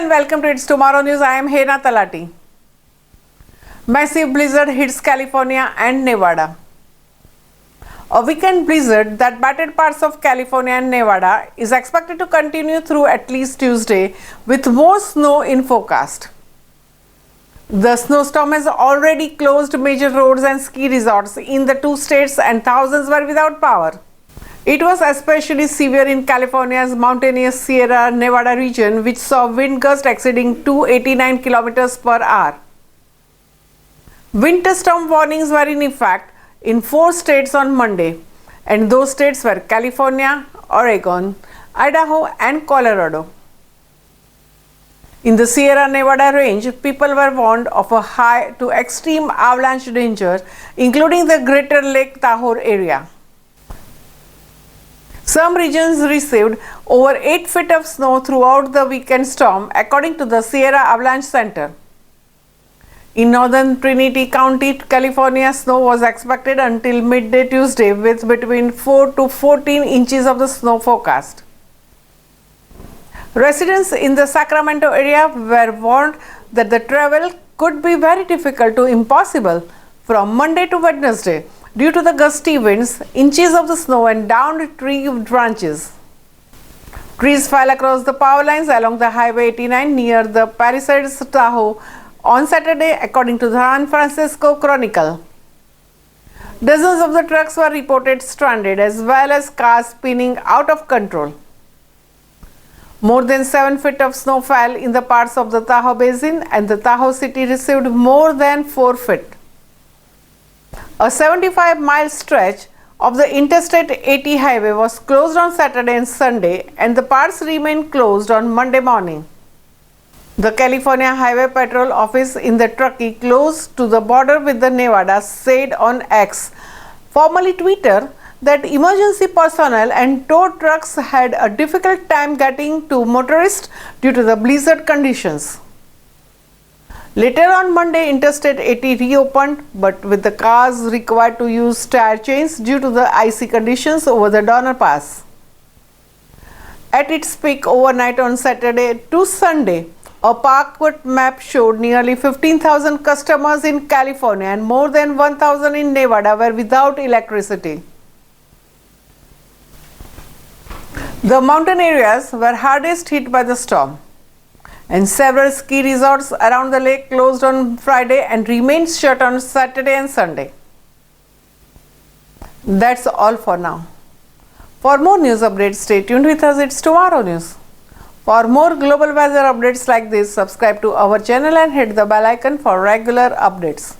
and welcome to It's Tomorrow News. I am Hena Talati. Massive blizzard hits California and Nevada. A weekend blizzard that battered parts of California and Nevada is expected to continue through at least Tuesday, with more snow in forecast. The snowstorm has already closed major roads and ski resorts in the two states, and thousands were without power. It was especially severe in California's mountainous Sierra Nevada region, which saw wind gusts exceeding 289 km per hour. Winter storm warnings were in effect in 4 states on Monday, and those states were California, Oregon, Idaho, and Colorado. In the Sierra Nevada range, people were warned of a high to extreme avalanche danger, including the greater Lake Tahoe area. Some regions received over 8 feet of snow throughout the weekend storm, according to the Sierra Avalanche Center. In northern Trinity County, California, snow was expected until midday Tuesday, with between 4 to 14 inches of the snow forecast. Residents in the Sacramento area were warned that the travel could be very difficult to impossible from Monday to Wednesday due to the gusty winds, inches of the snow, and downed tree branches. Trees fell across the power lines along the Highway 89 near the Palisades, Tahoe on Saturday, according to the San Francisco Chronicle. Dozens of the trucks were reported stranded, as well as cars spinning out of control. More than 7 feet of snow fell in the parts of the Tahoe Basin, and the Tahoe city received more than 4 feet. A 75-mile stretch of the Interstate 80 highway was closed on Saturday and Sunday, and the parts remained closed on Monday morning. The California Highway Patrol office in the Truckee, close to the border with the Nevada, said on X, formerly Twitter, that emergency personnel and tow trucks had a difficult time getting to motorists due to the blizzard conditions. Later on Monday, Interstate 80 reopened, but with the cars required to use tire chains due to the icy conditions over the Donner Pass. At its peak overnight on Saturday to Sunday, a Parkward map showed nearly 15,000 customers in California and more than 1,000 in Nevada were without electricity. The mountain areas were hardest hit by the storm, and several ski resorts around the lake closed on Friday and remained shut on Saturday and Sunday. That's all for now. For more news updates, stay tuned with us. It's Tomorrow News. For more global weather updates like this, subscribe to our channel and hit the bell icon for regular updates.